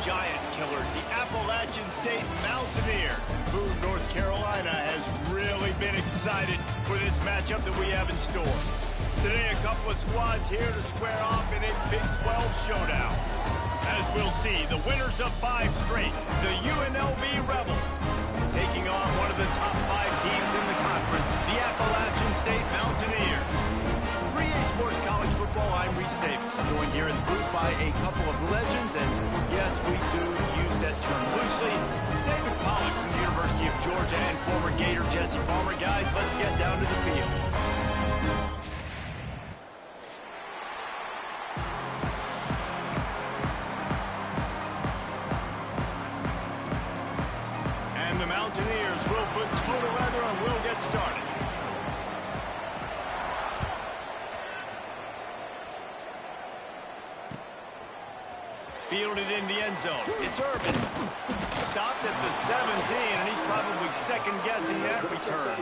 giant killers, the Appalachian State Mountaineers. Boone, North Carolina has really been excited for this matchup that we have in store. Today, a couple of squads here to square off in a Big 12 showdown. As we'll see, the winners of 5 straight, the UNLV Rebels, taking on one of the top 5 teams in the conference, the Appalachian State Mountaineers. For EA Sports College Football, I'm Reese Davis, joined here in the booth by a couple of legends, and yes, we do use that term loosely. David Pollack from the University of Georgia and former Gator Jesse Palmer. Guys, let's get down to the field. And the Mountaineers will put toe to leather and we'll get started. Fielded in the end zone. It's Irvin. Stopped at the 17, and he's probably second-guessing that return.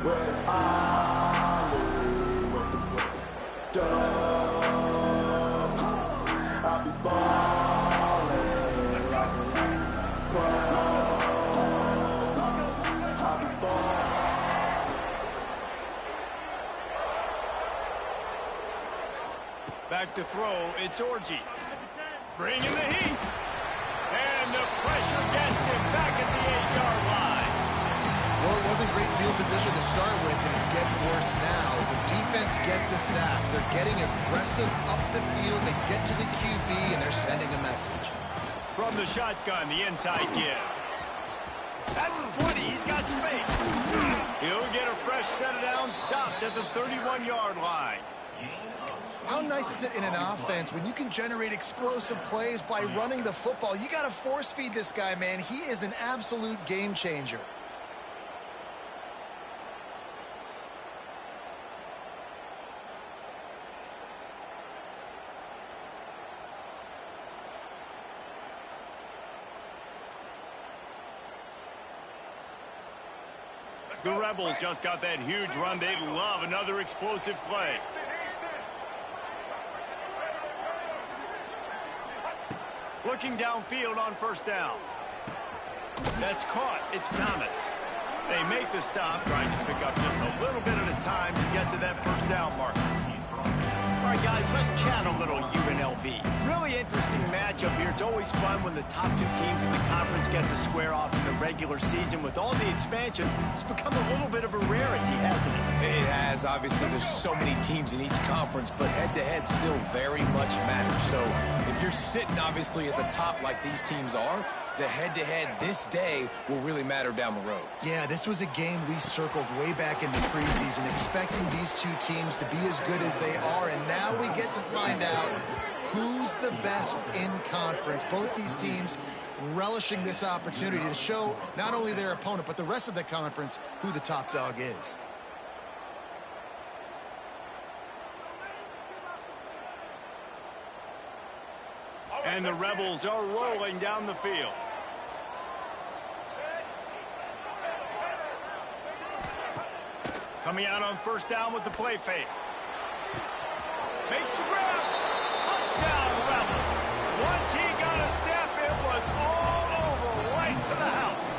Where's Unlv with the dub? I'll be ballin' like a pro. Back to throw, it's Orji. Bringing the heat. And the pressure gets him back at the 8-yard line. Well, it wasn't great field position to start with, and it's getting worse now. The defense gets a sack. They're getting aggressive up the field. They get to the QB, and they're sending a message. From the shotgun, the inside give. At the 20, he's got space. He'll get a fresh set of down, stopped at the 31-yard line. How nice is it in an offense when you can generate explosive plays by running the football? You got to force feed this guy, man. He is an absolute game changer. The Rebels just got that huge run. They love another explosive play. Looking downfield on first down. That's caught. It's Thomas. They make the stop, trying to pick up just a little bit at a time to get to that first down marker. All right, guys, let's chat a little UNLV. Really interesting matchup here. It's always fun when the top 2 teams in the conference get to square off in the regular season. With all the expansion, it's become a little bit of a rarity, hasn't it? It has. Obviously, there's so many teams in each conference, but head-to-head still very much matters. So if you're sitting, obviously, at the top like these teams are, the head-to-head this day will really matter down the road. Yeah, this was a game we circled way back in the preseason, expecting these 2 teams to be as good as they are, and now we get to find out who's the best in conference. Both these teams relishing this opportunity to show not only their opponent, but the rest of the conference who the top dog is. And the Rebels are rolling down the field. Coming out on first down with the play fake. Makes the grab. Touchdown, Rebels. Once he got a step, it was all over, right to the house.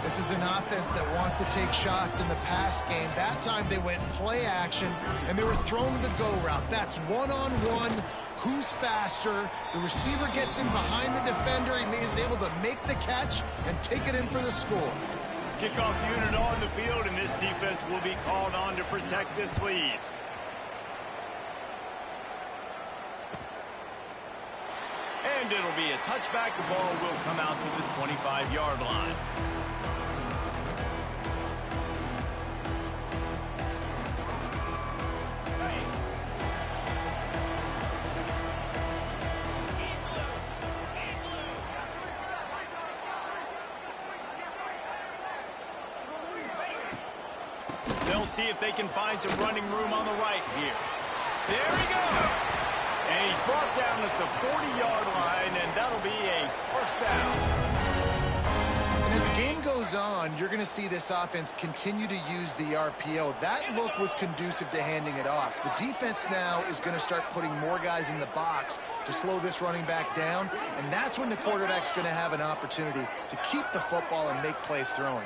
This is an offense that wants to take shots in the pass game. That time they went play action, and they were throwing the go route. That's one-on-one. Who's faster? The receiver gets in behind the defender. He is able to make the catch and take it in for the score. Kickoff unit on the field, and this defense will be called on to protect this lead. And it'll be a touchback. The ball will come out to the 25-yard line. They'll see if they can find some running room on the right here. There he goes. And he's brought down at the 40-yard line, and that'll be a first down. And as the game goes on, you're going to see this offense continue to use the RPO. That look was conducive to handing it off. The defense now is going to start putting more guys in the box to slow this running back down, and that's when the quarterback's going to have an opportunity to keep the football and make plays throwing.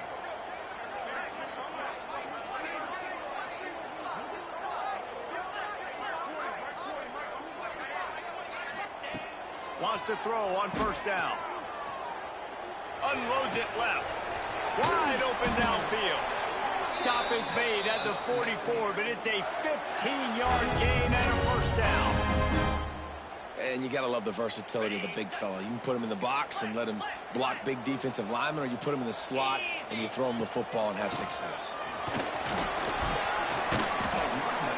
Wants to throw on first down. Unloads it left. Wide open downfield. Stop is made at the 44, but it's a 15-yard gain and a first down. And you got to love the versatility of the big fella. You can put him in the box and let him block big defensive linemen, or you put him in the slot and you throw him the football and have success.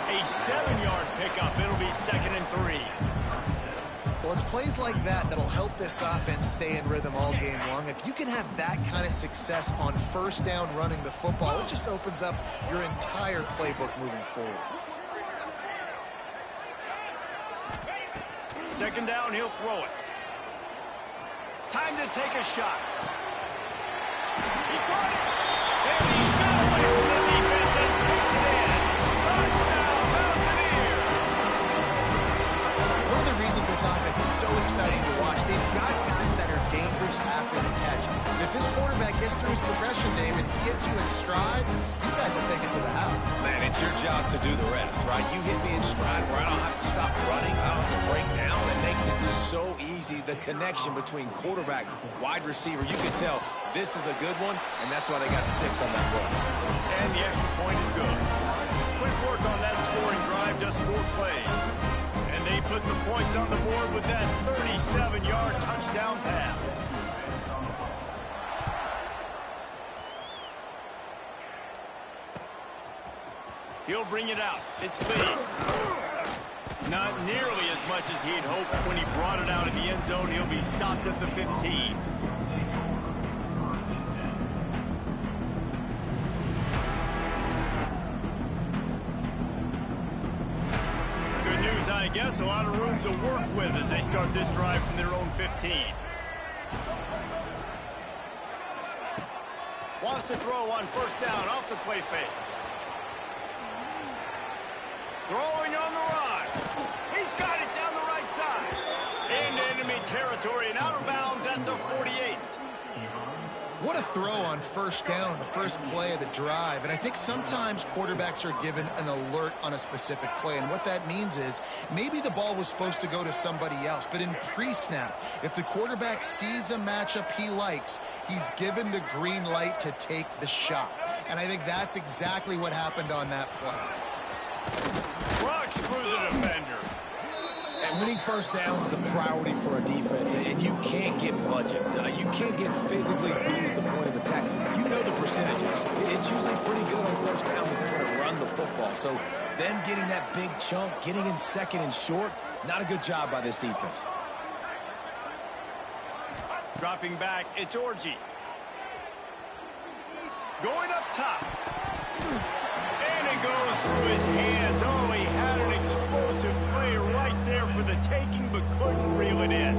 A 7-yard pickup. It'll be 2nd and 3. Well, it's plays like that that'll help this offense stay in rhythm all game long. If you can have that kind of success on first down running the football, it just opens up your entire playbook moving forward. 2nd down, he'll throw it. Time to take a shot. He caught it. And he got away from the defense and takes it in. Touchdown, Mountaineer. One of the reasons this offense is so exciting to watch, they've got guys that are dangerous after the catch. And if this quarterback gets through his progression, David, he gets you in stride, these guys will take it to the house. Man, it's your job to do the rest, right? You hit me in stride where I don't have to stop running. I don't have to break down. It makes it so easy. The connection between quarterback, wide receiver, you can tell this is a good one, and that's why they got 6 on that play. And the extra point is good. Quick work on that scoring drive, just 4 plays. And they put the points on the board with that 37-yard touchdown pass. He'll bring it out. It's Lee. Not nearly as much as he'd hoped when he brought it out of the end zone. He'll be stopped at the 15. Good news, I guess. A lot of room to work with as they start this drive from their own 15. Wants to throw on first down off the play fake. Throwing on the run. He's got it down the right side. Into enemy territory and out of bounds at the 48. What a throw on first down, the first play of the drive. And I think sometimes quarterbacks are given an alert on a specific play. And what that means is maybe the ball was supposed to go to somebody else. But in pre-snap, if the quarterback sees a matchup he likes, he's given the green light to take the shot. And I think that's exactly what happened on that play. Rocks through the defender. And winning first downs is a priority for a defense, and you can't get bludgeoned. You can't get physically beat at the point of attack. You know the percentages. It's usually pretty good on first down that they're going to run the football. So them getting that big chunk, getting in 2nd and short, not a good job by this defense. Dropping back, it's Orji. Going up top. And it goes through his hands. Oh, he had an explosive play right there for the taking, but couldn't reel it in.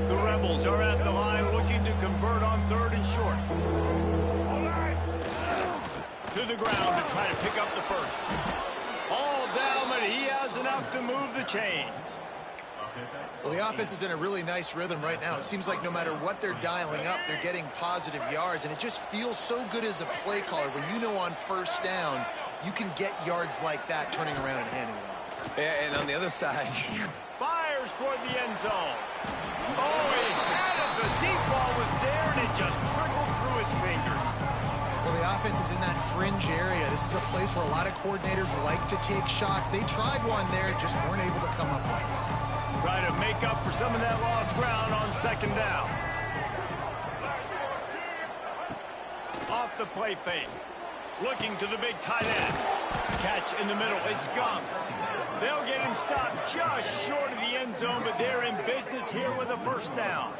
The Rebels are at the line looking to convert on 3rd and short. To the ground to try to pick up the first. All down, but he has enough to move the chains. Well, the offense is in a really nice rhythm right now. It seems like no matter what they're dialing up, they're getting positive yards, and it just feels so good as a play caller when you know on first down you can get yards like that turning around and handing it off. Yeah, and on the other side, Fires toward the end zone. Oh, he had it. The deep ball was there, and it just trickled through his fingers. Well, the offense is in that fringe area. This is a place where a lot of coordinators like to take shots. They tried one there, just weren't able to come up with it. Try to make up for some of that lost ground on 2nd down. Off the play fake. Looking to the big tight end. Catch in the middle. It's Gums. They'll get him stopped just short of the end zone, but they're in business here with a first down.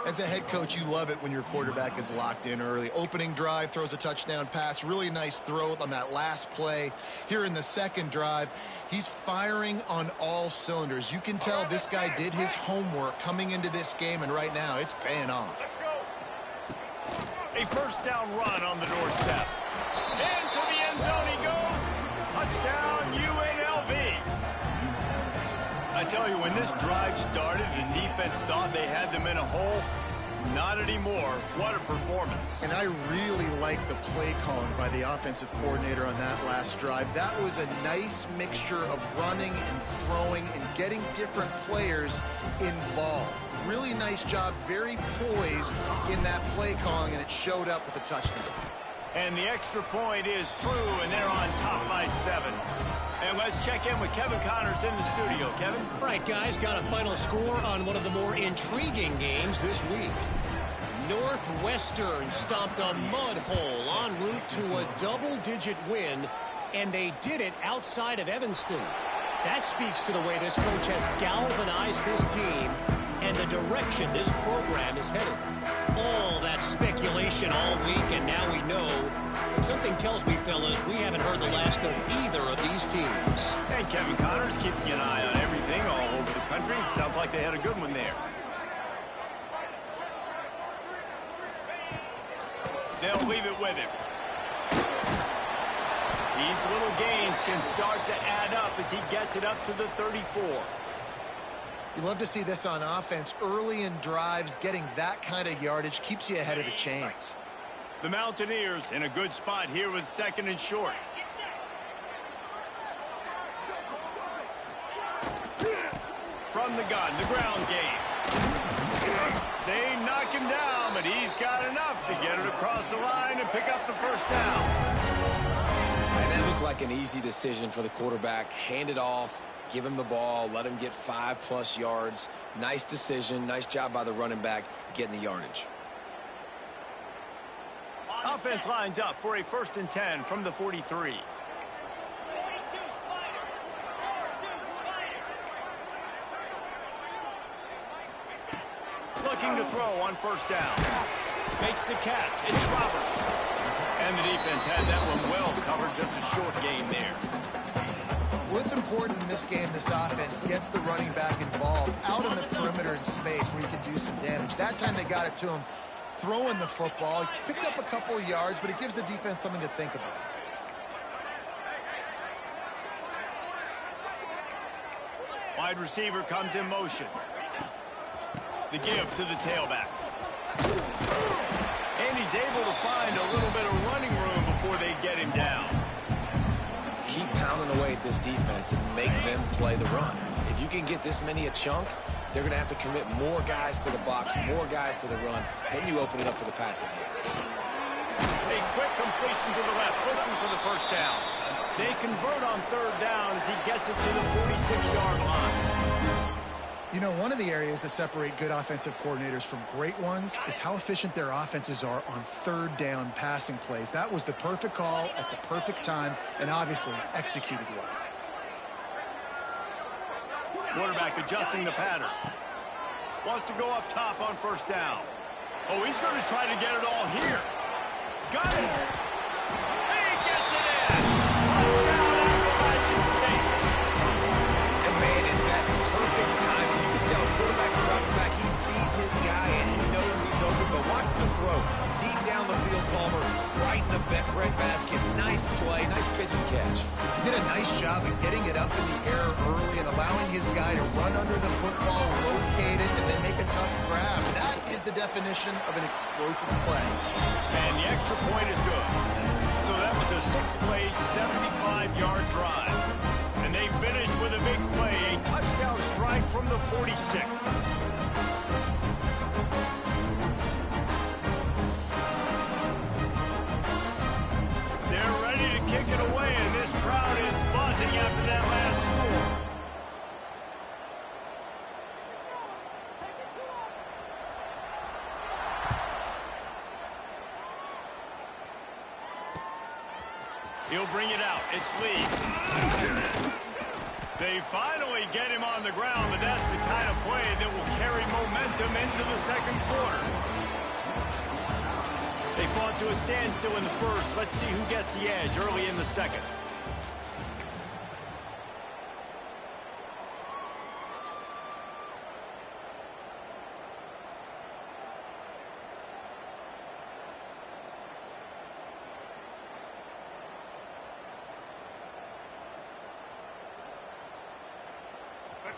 As a head coach, you love it when your quarterback is locked in early. Opening drive, throws a touchdown pass. Really nice throw on that last play. Here in the 2nd drive, he's firing on all cylinders. You can tell this guy did his homework coming into this game, and right now it's paying off. A first down run on the doorstep. Into the end zone he goes. Touchdown, UNLV. I tell you, when this drive started, the defense thought they had them in a hole. Not anymore. What a performance. And I really like the play calling by the offensive coordinator on that last drive. That was a nice mixture of running and throwing and getting different players involved. Really nice job, very poised in that play calling, and it showed up with a touchdown. And the extra point is true, and they're on top by 7. And let's check in with Kevin Connors in the studio. Kevin? All right, guys, got a final score on one of the more intriguing games this week. Northwestern stomped a mud hole en route to a double-digit win, and they did it outside of Evanston. That speaks to the way this coach has galvanized his team and the direction this program is headed. All that speculation all week, and now we know. But something tells me, fellas, we haven't heard the last of either of these teams. And Kevin Connors keeping an eye on everything all over the country. Sounds like they had a good one there. They'll leave it with him. These little gains can start to add up as he gets it up to the 34. You love to see this on offense. Early in drives, getting that kind of yardage keeps you ahead of the chains. The Mountaineers in a good spot here with 2nd and short. From the gun, the ground game. They knock him down, but he's got enough to get it across the line and pick up the first down. And that looks like an easy decision for the quarterback. Hand it off, give him the ball, let him get 5+ yards. Nice decision, nice job by the running back getting the yardage. Offense lines up for a 1st and 10 from the 43. Looking to throw on 1st down. Makes the catch. It's Roberts. And the defense had that one well covered. Just a short gain there. What's important in this game, this offense gets the running back involved out in the perimeter in space where you can do some damage. That time they got it to him throwing the football. He picked up a couple of yards, but it gives the defense something to think about. Wide receiver comes in motion. The give to the tailback. And he's able to find a little bit of running room before they get him down. Keep pounding away at this defense and make them play the run. If you can get this many a chunk, they're going to have to commit more guys to the box, more guys to the run. Then you open it up for the passing game. A quick completion to the left, looking for the first down. They convert on 3rd down as he gets it to the 46-yard line. You know, one of the areas that separate good offensive coordinators from great ones is how efficient their offenses are on 3rd down passing plays. That was the perfect call at the perfect time and obviously executed well. Quarterback adjusting the pattern. Wants to go up top on 1st down. Oh, he's going to try to get it all here. Got it. He gets it in. Touchdown, Appalachian State. And man, is that perfect timing. You can tell quarterback drops back. He sees his guy and he knows he's open. But watch the throw. Deep down the field, Palmer. Right in the bread basket. Nice play. Nice pitch and catch. He did a nice job of getting it up in the air early and allowing his guy to run under the football, locate it, and then make a tough grab. That is the definition of an explosive play. And the extra point is good. So that was a 6-play, 75-yard drive. And they finish with a big play, a touchdown strike from the 46. They're ready to kick it away, and this crowd is buzzing after that last score. He'll bring it out. It's Lee. They finally get him on the ground, but that's the kind of play that will carry momentum into the 2nd quarter. They fought to a standstill in the 1st. Let's see who gets the edge early in the 2nd.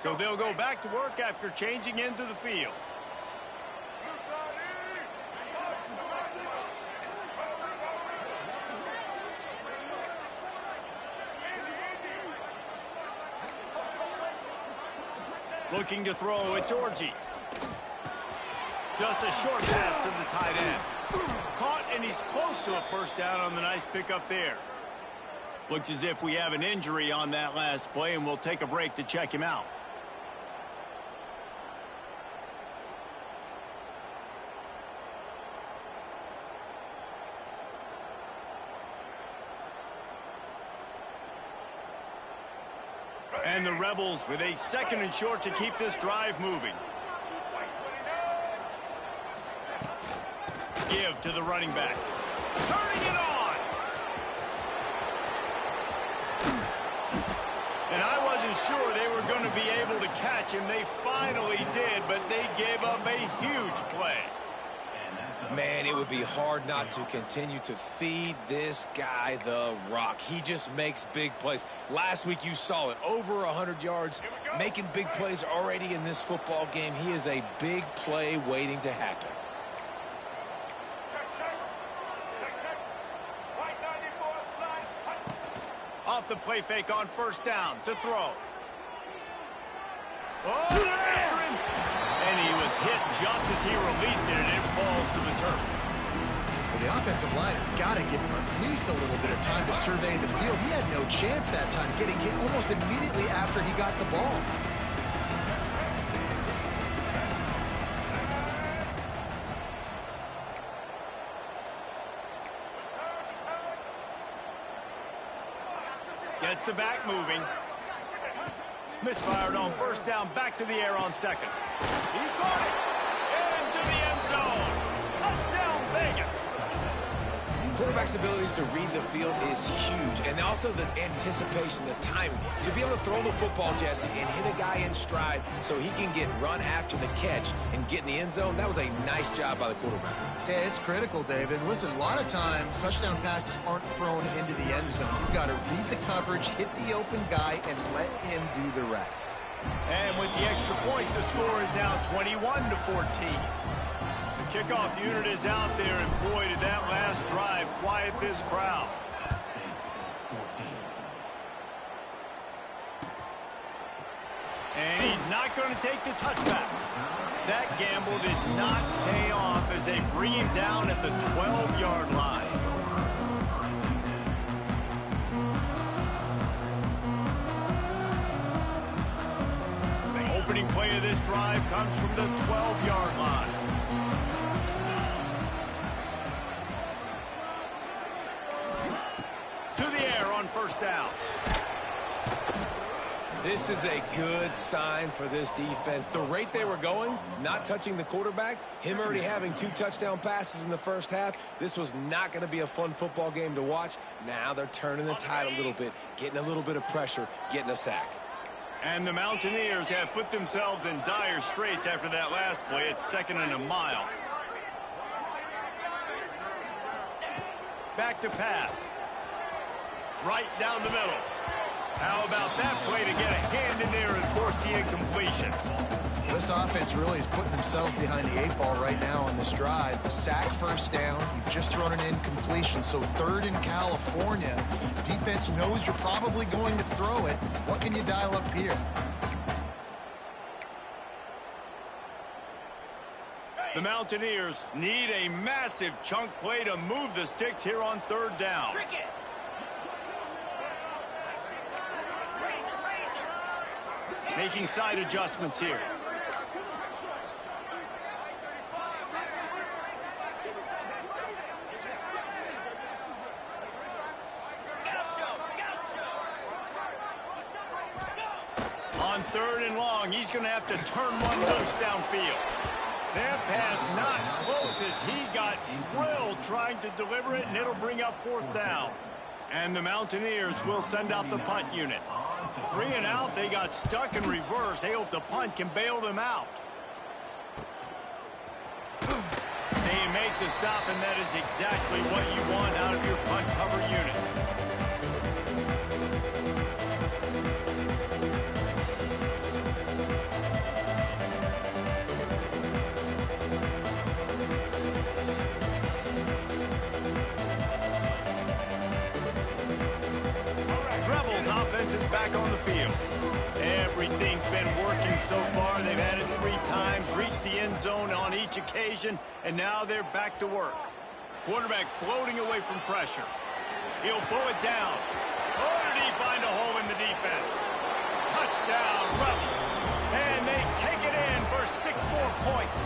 So they'll go back to work after changing into the field. Looking to throw, it's Orji. Just a short pass to the tight end. Caught, and he's close to a first down on the nice pickup there. Looks as if we have an injury on that last play, and we'll take a break to check him out. And the Rebels with a 2nd and short to keep this drive moving. Give to the running back. Turning it on! And I wasn't sure they were going to be able to catch him. They finally did, but they gave up a huge play. Man, it would be hard not to continue to feed this guy the rock. He just makes big plays. Last week you saw it, over 100 yards, making big plays already in this football game. He is a big play waiting to happen. Off the play fake on first down to throw. Oh, after him. And he was hit just as he released it, and it falls to the turf. Well, the offensive line has got to give him at least a little bit of time to survey the field. He had no chance that time, getting hit almost immediately after he got the ball. Gets the back moving. Misfired on first down, back to the air on 2nd. He caught it! Into the end zone! Touchdown, Vegas! Quarterback's abilities to read the field is huge, and also the anticipation, the timing. To be able to throw the football, Jesse, and hit a guy in stride so he can get run after the catch and get in the end zone, that was a nice job by the quarterback. Yeah, it's critical, David. Listen, a lot of times, touchdown passes aren't thrown into the end zone. You've got to read the coverage, hit the open guy, and let him do the rest. And with the extra point, the score is now 21-14. The kickoff unit is out there, and boy, did that last drive quiet this crowd. And he's not going to take the touchback. That gamble did not pay off as they bring him down at the 12-yard line. The opening play of this drive comes from the 12-yard line. To the air on first down. This is a good sign for this defense. The rate they were going, not touching the quarterback, him already having 2 touchdown passes in the first half, this was not going to be a fun football game to watch. Now they're turning the tide a little bit, getting a little bit of pressure, getting a sack. And the Mountaineers have put themselves in dire straits after that last play. It's 2nd and a mile. Back to pass. Right down the middle. How about that play to get a hand in there and force the incompletion? This offense really is putting themselves behind the 8 ball right now on this drive. A sack, first down. You've just thrown an incompletion, so 3rd in California. Defense knows you're probably going to throw it. What can you dial up here? The Mountaineers need a massive chunk play to move the sticks here on 3rd down. Making side adjustments here. On 3rd and long, he's going to have to turn one loose downfield. That pass not close as he got drilled trying to deliver it, and it'll bring up 4th down. And the Mountaineers will send out the punt unit. 3 and out, they got stuck in reverse. They hope the punt can bail them out. They make the stop, and that is exactly what you want out of your punt cover unit. offense is back on the field. Everything's been working so far. They've had it 3 times, reached the end zone on each occasion, and now they're back to work. Quarterback floating away from pressure. He'll pull it down. Oh, did he find a hole in the defense? Touchdown, Rebels. And they take it in for 6 more points.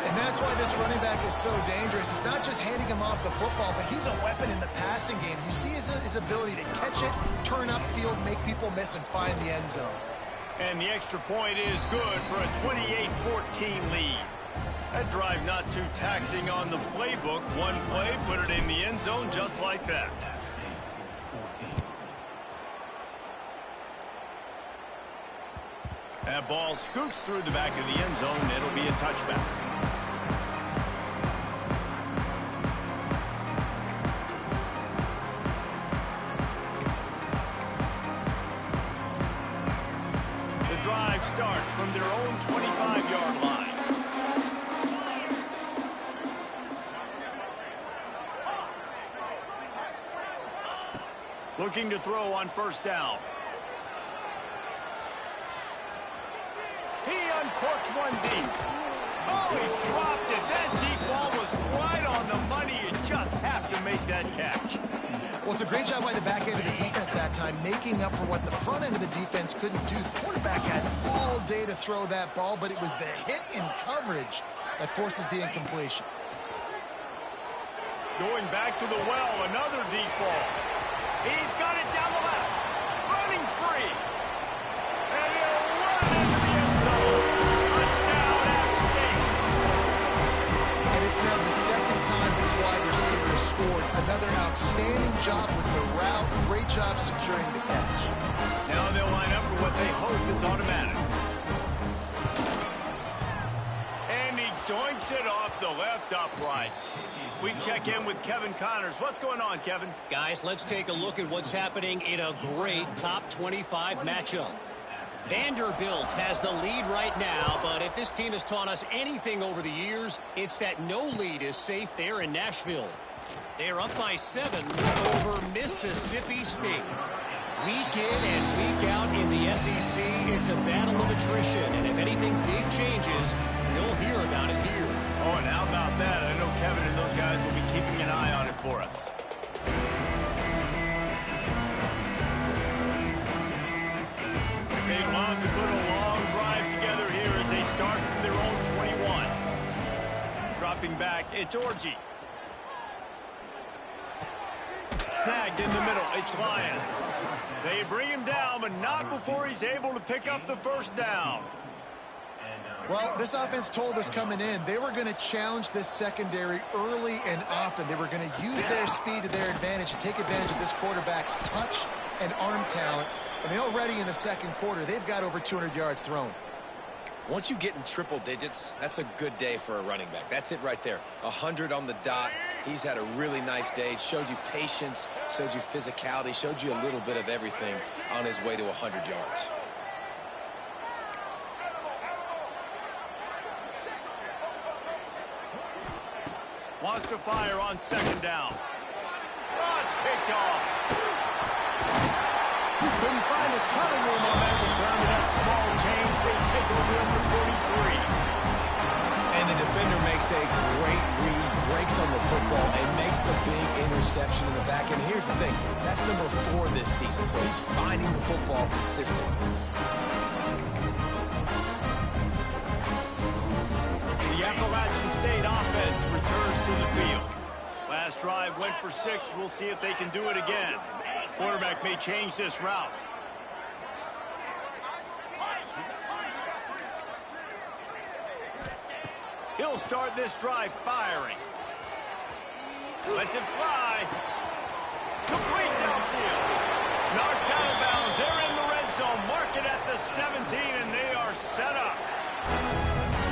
And that's why this running back is so dangerous. It's not just handing him off the football, but he's a weapon in the passing game. You see his ability to catch it, turn upfield, make people miss, and find the end zone. And the extra point is good for a 28-14 lead. That drive not too taxing on the playbook. One play, put it in the end zone just like that. That ball scoots through the back of the end zone. It'll be a touchback. The drive starts from their own 25-yard line. Looking to throw on first down. He uncorks one deep. Oh, he dropped it. That deep ball was right on the money. You just have to make that catch. Well, it's a great job by the back end of the defense that time, making up for what the front end of the defense couldn't do. The quarterback had all day to throw that ball, but it was the hit in coverage that forces the incompletion. Going back to the well, another deep ball. He's got it down the left. Running free. And he'll run into the end zone. Touchdown, App State. And it's now the second time this wide receiver has scored. Another outstanding job with the route. Great job securing the catch. Now they'll line up for what they hope is automatic. And he doinks it off the left upright. We check in with Kevin Connors. What's going on, Kevin? Guys, let's take a look at what's happening in a great top 25 matchup. Vanderbilt has the lead right now, but if this team has taught us anything over the years, it's that no lead is safe there in Nashville. They're up by 7 over Mississippi State. Week in and week out in the SEC, it's a battle of attrition, and if anything big changes, you'll hear about it here. Oh, and how about that? I know Kevin and those guys will be keeping an eye on it for us. They'd love to put a long drive together here as they start from their own 21. Dropping back, it's Orji. Snagged in the middle, it's Lions. They bring him down, but not before he's able to pick up the first down. Well, this offense told us coming in they were going to challenge this secondary early and often. They were going to use their speed to their advantage and take advantage of this quarterback's touch and arm talent. And already in the second quarter, they've got over 200 yards thrown. Once you get in triple digits, that's a good day for a running back. That's it right there. 100 on the dot. He's had a really nice day. Showed you patience, showed you physicality, showed you a little bit of everything on his way to 100 yards. Wants to fire on second down. Oh, it's picked off. Couldn't find a ton of room on that return to that small change. They take over at the 43. And the defender makes a great read, breaks on the football, and makes the big interception in the back. And here's the thing, that's number 4 this season, so he's finding the football consistently. The Appalachian State offense returns to the field. Last drive went for 6. We'll see if they can do it again. Quarterback may change this route. He'll start this drive firing. Lets it fly. Complete downfield. Knocked out of bounds. They're in the red zone. Mark it at the 17, and they are set up.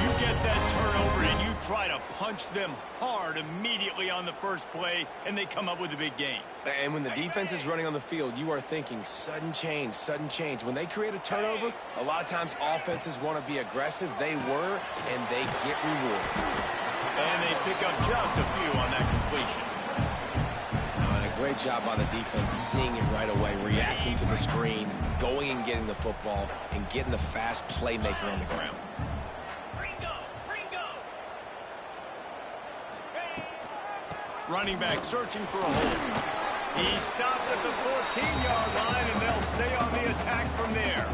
You get that turnover, and you try to punch them hard immediately on the first play, and they come up with a big gain. And when the defense is running on the field, you are thinking sudden change, sudden change. When they create a turnover, a lot of times offenses want to be aggressive. They were, and they get rewarded. And they pick up just a few on that completion. And a Great job by the defense, seeing it right away, reacting to the screen, going and getting the football, and getting the fast playmaker on the ground. Running back searching for a hole. He stopped at the 14-yard line, and they'll stay on the attack from there.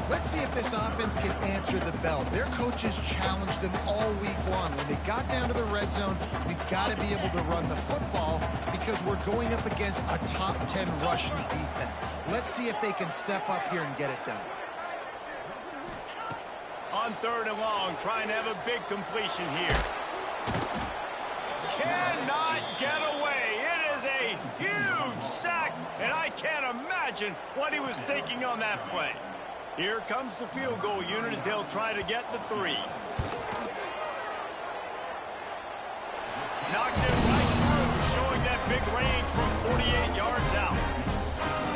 Let's see if this offense can answer the bell. Their coaches challenged them all week long. When they got down to the red zone, we've got to be able to run the football because we're going up against a top 10 rushing defense. Let's see if they can step up here and get it done. On 3rd and long, trying to have a big completion here. Cannot get away. It is a huge sack, and I can't imagine what he was thinking on that play. Here comes the field goal unit as they'll try to get the 3. Knocked it right through, showing that big range from 48 yards out.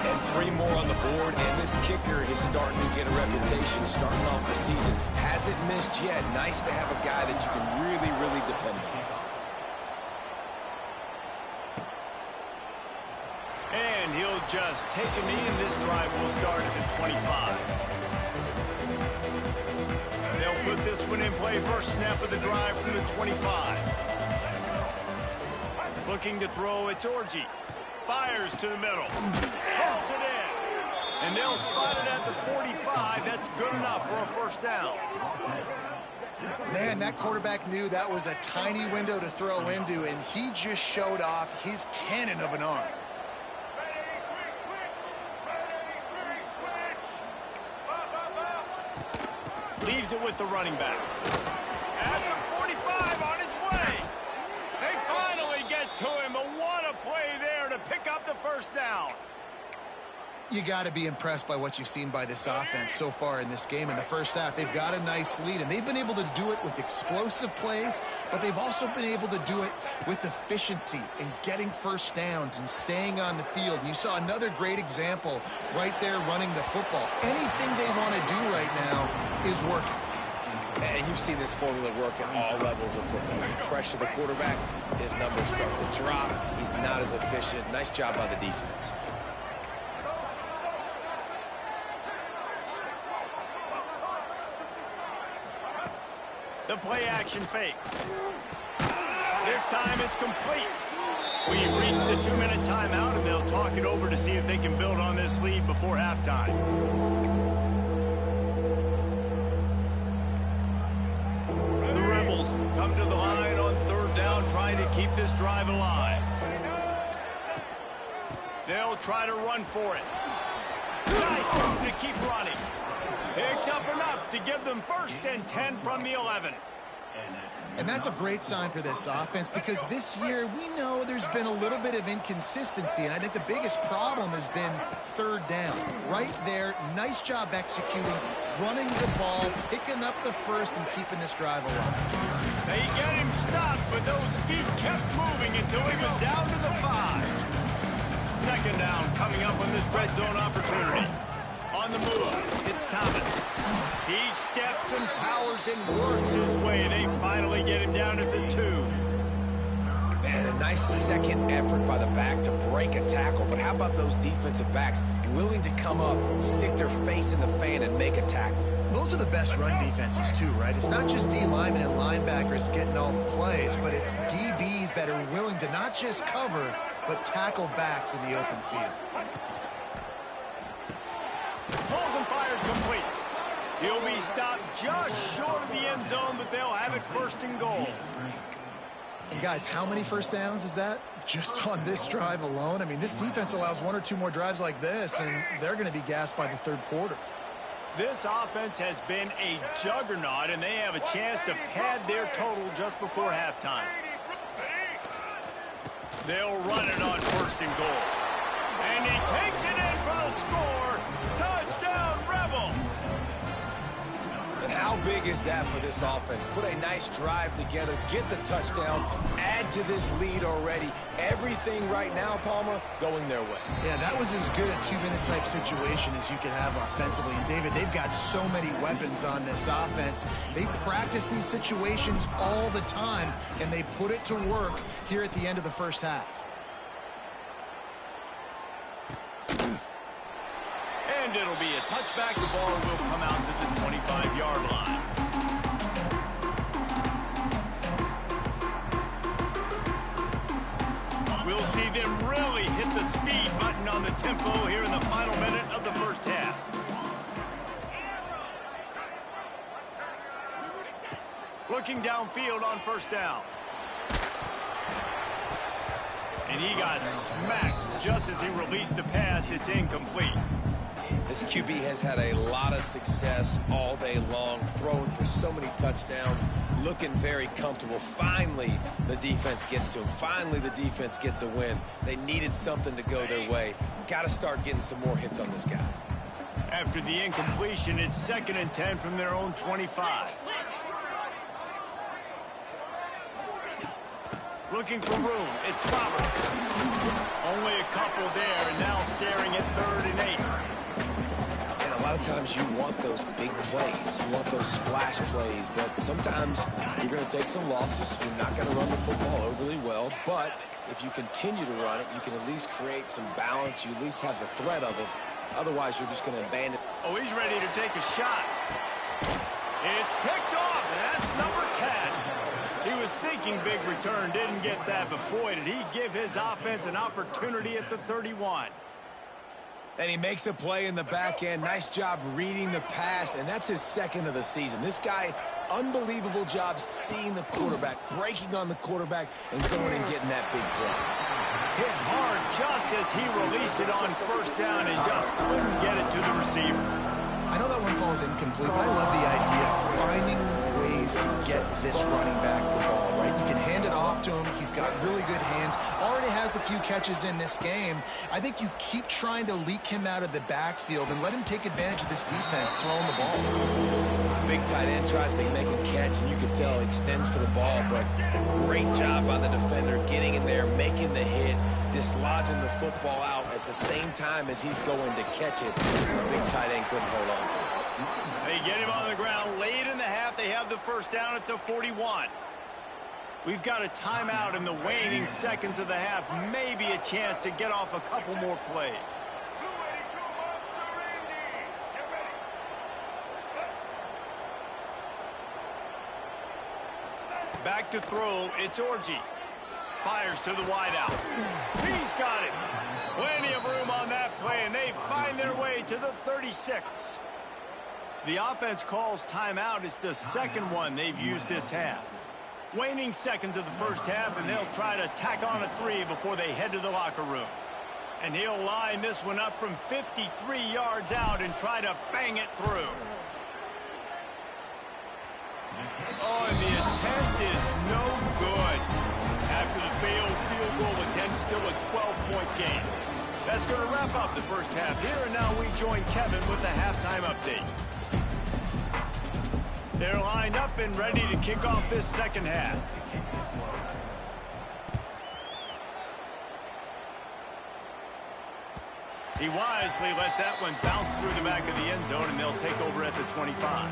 And 3 more on the board, and this kicker is starting to get a reputation starting off the season. Hasn't missed yet. Nice to have a guy that you can really, really depend on. And he'll just take a knee, and this drive will start at the 25. They'll put this one in play. First snap of the drive from the 25. Looking to throw, it's Orji. Fires to the middle. Hauls it in. And they'll spot it at the 45. That's good enough for a first down. Man, that quarterback knew that was a tiny window to throw into, and he just showed off his cannon of an arm. Leaves it with the running back. At the 45 on his way. They finally get to him, but what a play there to pick up the first down. You got to be impressed by what you've seen by this offense so far in this game. In the first half, they've got a nice lead, and they've been able to do it with explosive plays, but they've also been able to do it with efficiency and getting first downs and staying on the field. And you saw another great example right there running the football. Anything they want to do right now is working. And you've seen this formula work at all levels of football. You pressure the quarterback, his numbers start to drop. He's not as efficient. Nice job by the defense. The play action fake. This time it's complete. We've reached the 2-minute timeout, and they'll talk it over to see if they can build on this lead before halftime. The Rebels come to the line on 3rd down, trying to keep this drive alive. They'll try to run for it. Nice move to keep running. Picks up enough to give them 1st and 10 from the 11. And that's a great sign for this offense because this year we know there's been a little bit of inconsistency, and I think the biggest problem has been 3rd down. Right there, nice job executing, running the ball, picking up the first, and keeping this drive alive. They get him stopped, but those feet kept moving until he was down to the 5. 2nd down coming up on this red zone opportunity. On the move, it's Thomas. He steps and powers and works his way. They finally get him down at the 2. Man, a nice second effort by the back to break a tackle. But how about those defensive backs willing to come up, stick their face in the fan, and make a tackle? Those are the best run defenses too, right? It's not just D linemen and linebackers getting all the plays, but it's DBs that are willing to not just cover, but tackle backs in the open field. Pulls and fired complete. He'll be stopped just short of the end zone, but they'll have it 1st and goal. And guys, how many first downs is that just on this drive alone? I mean, this defense allows 1 or 2 more drives like this, and they're going to be gassed by the 3rd quarter. This offense has been a juggernaut, and they have a chance to pad their total just before halftime. They'll run it on 1st and goal. And he takes it in for the score. Touchdown, Rebels! And how big is that for this offense? Put a nice drive together, get the touchdown, add to this lead already. Everything right now, Palmer, going their way. Yeah, that was as good a 2-minute type situation as you could have offensively. And David, they've got so many weapons on this offense. They practice these situations all the time, and they put it to work here at the end of the first half. deemed it'll be a touchback. The ball will come out to the 25-yard line. We'll see them really hit the speed button on the tempo here in the final minute of the first half. Looking downfield on first down. And he got smacked just as he released the pass. It's incomplete. This QB has had a lot of success all day long, throwing for so many touchdowns, looking very comfortable. Finally, the defense gets to him. Finally, the defense gets a win. They needed something to go their way. Got to start getting some more hits on this guy. After the incompletion, it's 2nd and 10 from their own 25. Looking for room. It's Roberts. Only a couple there, and now staring at 3rd and 8. And a lot of times you want those big plays. You want those splash plays, but sometimes you're going to take some losses. You're not going to run the football overly well, but if you continue to run it, you can at least create some balance. You at least have the threat of it. Otherwise, you're just going to abandon. Oh, he's ready to take a shot. It's picked off, and that's number 10. He was thinking big return, didn't get that, but boy, did he give his offense an opportunity at the 31. And he makes a play in the back end. Nice job reading the pass, and that's his 2nd of the season. This guy, unbelievable job seeing the quarterback, breaking on the quarterback, and going and getting that big play. Hit hard just as he released it on first down and just couldn't get it to the receiver. I know that one falls incomplete, but I love the idea of finding ways to get this running back the ball, right? You can hand it off to him. He's got really good hands. Already has a few catches in this game. I think you keep trying to leak him out of the backfield and let him take advantage of this defense throwing the ball. The big tight end tries to make a catch, and you can tell he extends for the ball, but great job by the defender getting in there, making the hit, dislodging the football out at the same time as he's going to catch it. The big tight end couldn't hold on to it. They get him on the ground late in the half. They have the first down at the 41. We've got a timeout in the waning seconds of the half. Maybe a chance to get off a couple more plays. Back to throw. It's Orji. Fires to the wideout. He's got it. Plenty of room on that play, and they find their way to the 36. The offense calls timeout. It's the 2nd one they've used this half. Waning seconds of the first half, and they'll try to tack on a 3 before they head to the locker room. And he'll line this one up from 53 yards out and try to bang it through. Oh, and the attempt is no good. After the failed field goal attempt, still a 12-point game. That's going to wrap up the first half here, and now we join Kevin with the halftime update. They're lined up and ready to kick off this second half. He wisely lets that one bounce through the back of the end zone, and they'll take over at the 25.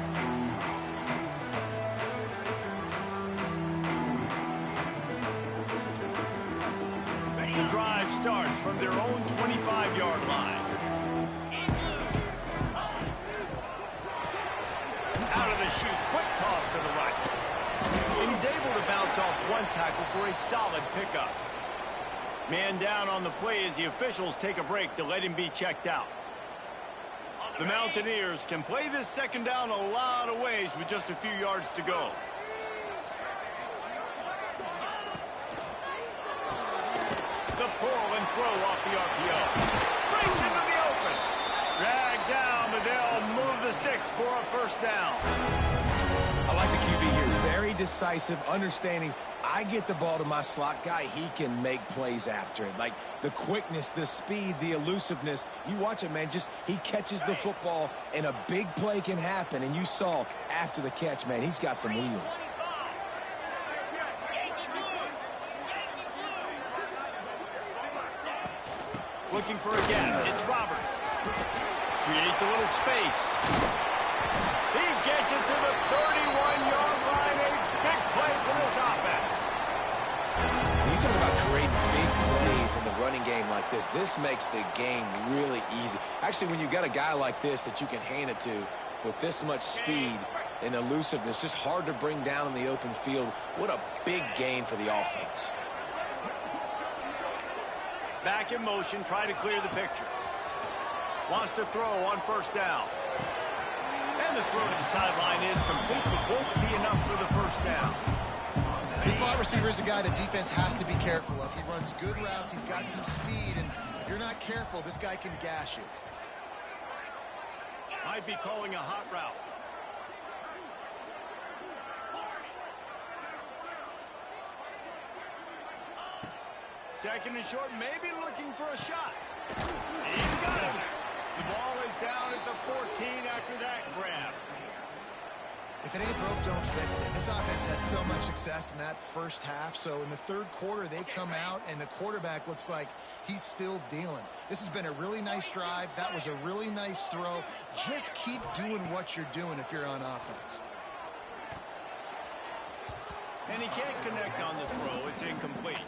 The drive starts from their own 25-yard line. Out of the chute, quick toss to the right. And he's able to bounce off one tackle for a solid pickup. Man down on the play as the officials take a break to let him be checked out. The Mountaineers can play this second down a lot of ways with just a few yards to go. The pull and throw off the RPO. Brings him to the open. Dragged down, but they'll move the sticks for a first down. I like the QB here. Very decisive, understanding. I get the ball to my slot guy, he can make plays after it. Like the quickness, the speed, the elusiveness. You watch it, man. Just he catches the football, and a big play can happen. And you saw after the catch, man, he's got some wheels. Looking for a gap. It's Roberts. Creates a little space. He gets it to the 31-yard line. A big play for this offense. You talk about creating big plays in the running game like this. This makes the game really easy. Actually, when you've got a guy like this that you can hand it to with this much speed and elusiveness, just hard to bring down in the open field. What a big gain for the offense. Back in motion, try to clear the picture. Wants to throw on first down. And the throw to the sideline is complete, but won't be enough for the first down. This slot receiver is a guy the defense has to be careful of. He runs good routes, he's got some speed, and if you're not careful, this guy can gash you. Might be calling a hot route. Second and short, maybe looking for a shot. He's got him. The ball is down at the 14 after that grab. If it ain't broke, don't fix it. This offense had so much success in that first half, so in the third quarter, they come out, and the quarterback looks like he's still dealing. This has been a really nice drive. That was a really nice throw. Just keep doing what you're doing if you're on offense. And he can't connect on the throw. It's incomplete.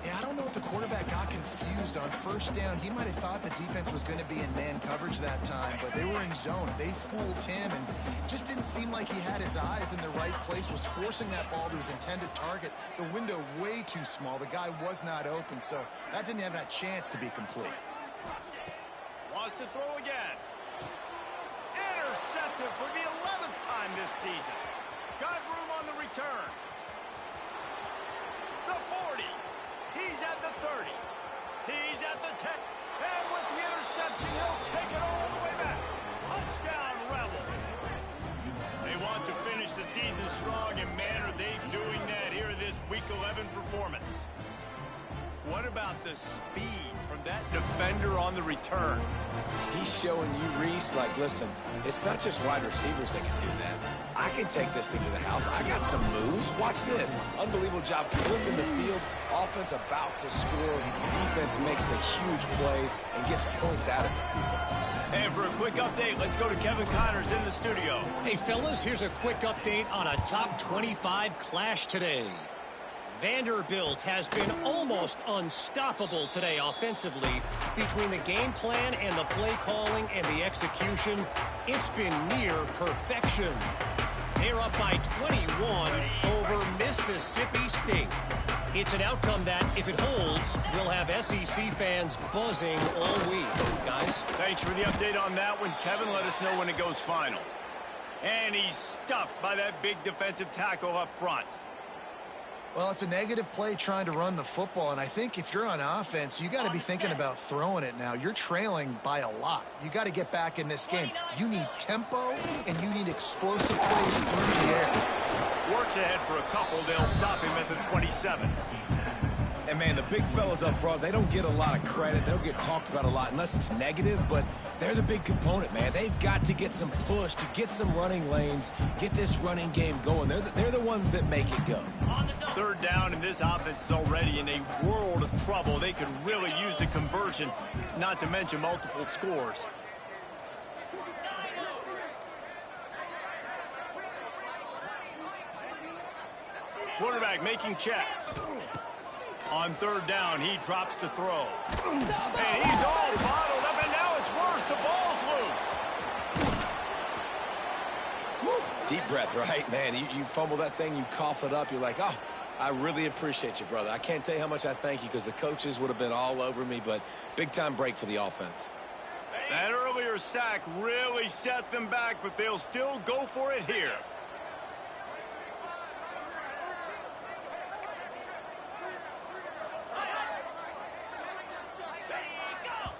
Yeah, I don't know if the quarterback got confused on first down. He might have thought the defense was going to be in man coverage that time, but they were in zone. They fooled him and just didn't seem like he had his eyes in the right place, was forcing that ball to his intended target. The window way too small. The guy was not open, so that didn't have that chance to be complete. Wants to throw again. Intercepted for the 11th time this season. Got room on the return. The 40. He's at the 30. He's at the 10. And with the interception, he'll take it all the way back. Touchdown, Rebels. They want to finish the season strong, and man, are they doing that here in this Week 11 performance. What about the speed from that defender on the return? He's showing you, Reese, like, listen, it's not just wide receivers that can do that. I can take this thing to the house. I got some moves. Watch this. Unbelievable job flipping the field. Offense about to score. Defense makes the huge plays and gets points out of it. And for a quick update, let's go to Kevin Connors in the studio. Hey, fellas, here's a quick update on a top 25 clash today. Vanderbilt has been almost unstoppable today offensively. Between the game plan and the play calling and the execution, it's been near perfection. They're up by 21 over Mississippi State. It's an outcome that, if it holds, will have SEC fans buzzing all week. Guys? Thanks for the update on that one. Kevin, let us know when it goes final. And he's stuffed by that big defensive tackle up front. Well, it's a negative play trying to run the football, and I think if you're on offense, you got to be thinking about throwing it now. You're trailing by a lot. You got to get back in this game. You need tempo, and you need explosive plays through the air. Works ahead for a couple. They'll stop him at the 27. And, man, the big fellas up front, they don't get a lot of credit. They don't get talked about a lot unless it's negative, but they're the big component, man. They've got to get some push, to get some running lanes, get this running game going. They're the ones that make it go. Third down, and this offense is already in a world of trouble. They could really use a conversion, not to mention multiple scores. Quarterback making checks. On third down, he drops to throw. And he's all bottled up, and now it's worse. The ball's loose. Woo. Deep breath, right? Man, you fumble that thing, you cough it up, you're like, oh, I really appreciate you, brother. I can't tell you how much I thank you because the coaches would have been all over me, but big-time break for the offense. That earlier sack really set them back, but they'll still go for it here.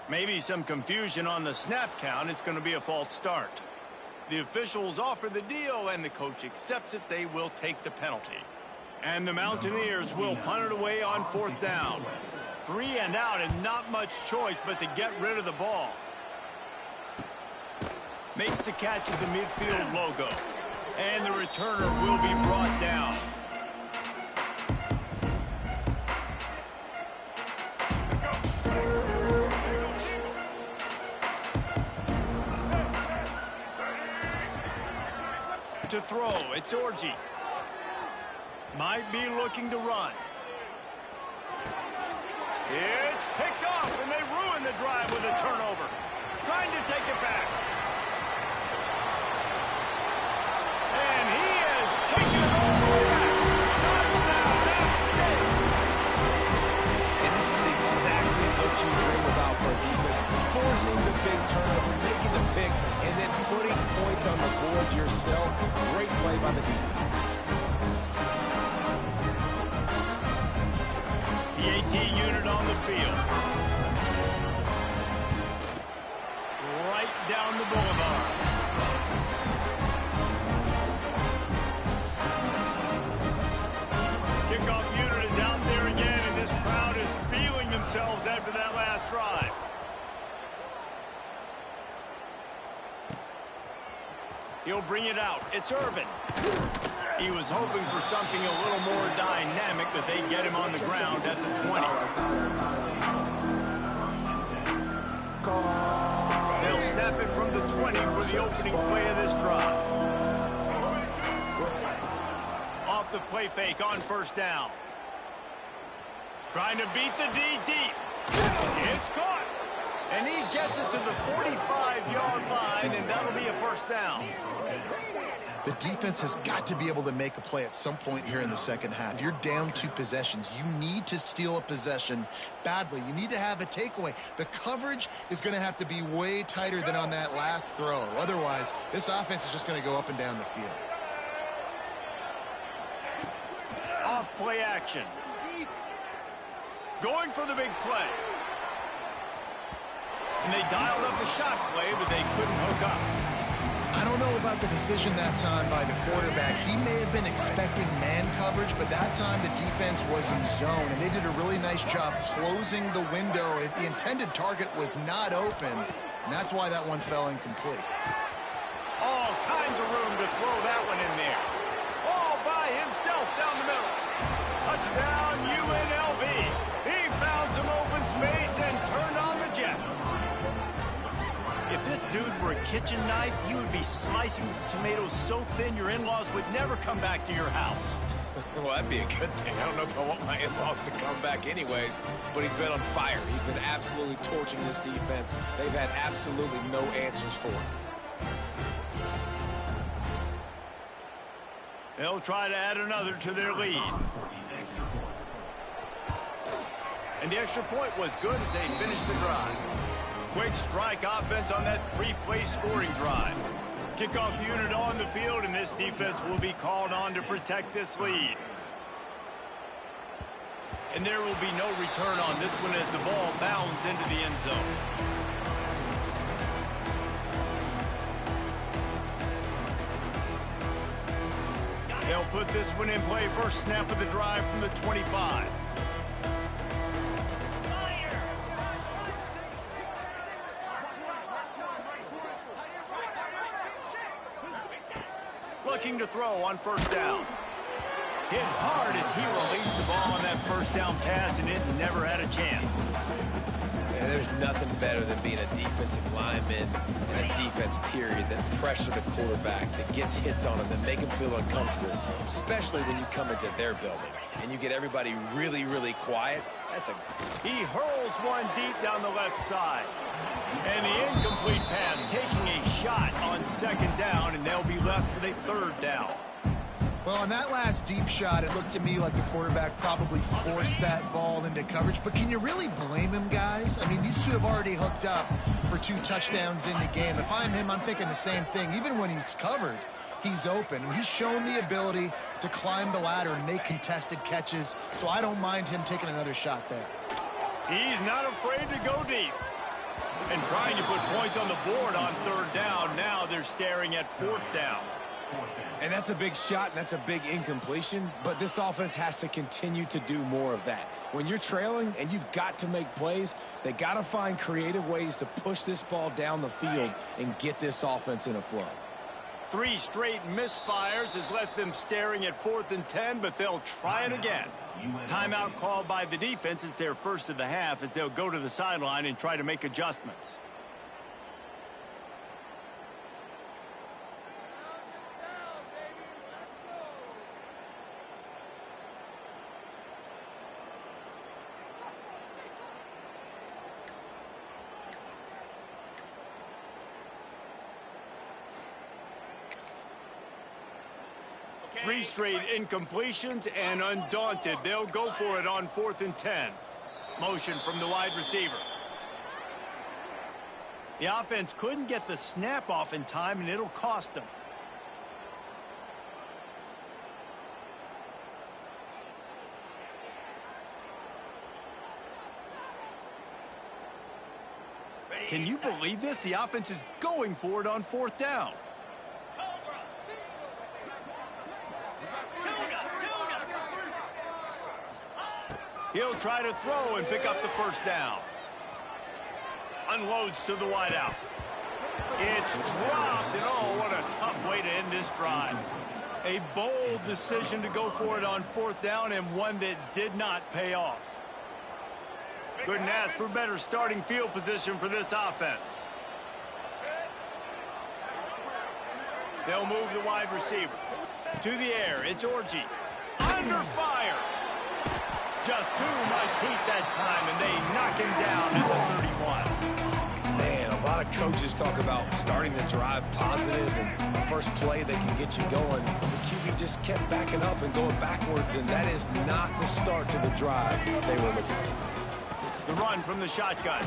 Maybe some confusion on the snap count. It's going to be a false start. The officials offer the deal, and the coach accepts it. They will take the penalty. And the Mountaineers will punt it away on fourth down. 3 and out, and not much choice but to get rid of the ball. Makes the catch at the midfield logo. And the returner will be brought down. To throw, it's Orji. Might be looking to run. drive with a turnover. Trying to take it back. And he has taken it all the way back. Touchdown, App State. And this is exactly what you dream about for a defense. Forcing the big turnover, making the pick, and then putting points on the board yourself. Great play by the defense. The AT unit on the field. Right down the boulevard. Kickoff unit is out there again, and this crowd is feeling themselves after that last drive. He'll bring it out. It's Irvin. He was hoping for something a little more dynamic, but they get him on the ground at the 20. They'll snap it from the 20 for the opening play of this drive. Off the play fake on first down. Trying to beat the D deep. It's caught. And he gets it to the 45-yard line, and that'll be a first down. The defense has got to be able to make a play at some point here in the second half. You're down 2 possessions. You need to steal a possession badly. You need to have a takeaway. The coverage is going to have to be way tighter than on that last throw. Otherwise, this offense is just going to go up and down the field. Off play action. Going for the big play. And they dialed up a shot play, but they couldn't hook up. I don't know about the decision that time by the quarterback. He may have been expecting man coverage, but that time the defense was in zone, and they did a really nice job closing the window. The intended target was not open, and that's why that one fell incomplete. All kinds of room to throw that one in there. All by himself down the middle. Touchdown, UNLV. He found some open space and turned on the Jets. If this dude were a kitchen knife, you would be slicing tomatoes so thin your in-laws would never come back to your house. Well, that'd be a good thing. I don't know if I want my in-laws to come back anyways, but he's been on fire. He's been absolutely torching this defense. They've had absolutely no answers for him. They'll try to add another to their lead. And the extra point was good as they finished the drive. Quick strike offense on that 3-play scoring drive. Kickoff unit on the field, and this defense will be called on to protect this lead. And there will be no return on this one as the ball bounds into the end zone. They'll put this one in play. First snap of the drive from the 25. Looking to throw on first down. Hit hard as he released the ball on that first down pass, and it never had a chance. Yeah, there's nothing better than being a defensive lineman and a defense period that pressure the quarterback, that gets hits on him, that make him feel uncomfortable, especially when you come into their building and you get everybody really, really quiet. He hurls one deep down the left side. And the incomplete pass taking a shot on second down, and they'll be left with a third down. Well, on that last deep shot, it looked to me like the quarterback probably forced that ball into coverage. But can you really blame him, guys? I mean, these two have already hooked up for 2 touchdowns in the game. If I'm him, I'm thinking the same thing. Even when he's covered, he's open. And he's shown the ability to climb the ladder and make contested catches. So I don't mind him taking another shot there. He's not afraid to go deep. And trying to put points on the board on third down. Now they're staring at fourth down. And that's a big shot, and that's a big incompletion, but this offense has to continue to do more of that. When you're trailing and you've got to make plays, they got to find creative ways to push this ball down the field and get this offense in a flow. 3 straight misfires has left them staring at 4th and 10, but they'll try it again. Timeout called by the defense. It's their first of the half as they'll go to the sideline and try to make adjustments. 3 straight incompletions, and undaunted, they'll go for it on 4th and 10. Motion from the wide receiver. The offense couldn't get the snap off in time, and it'll cost them. Can you believe this? The offense is going for it on 4th down. He'll try to throw and pick up the 1st down. Unloads to the wideout. It's dropped, and oh, what a tough way to end this drive. A bold decision to go for it on 4th down, and one that did not pay off. Couldn't ask for better starting field position for this offense. They'll move the wide receiver. To the air, it's Orji. Under fire. Just too much heat that time, and they knock him down at the 31. Man, a lot of coaches talk about starting the drive positive and the first play that can get you going. The QB just kept backing up and going backwards, and that is not the start to the drive they were looking for. The run from the shotgun.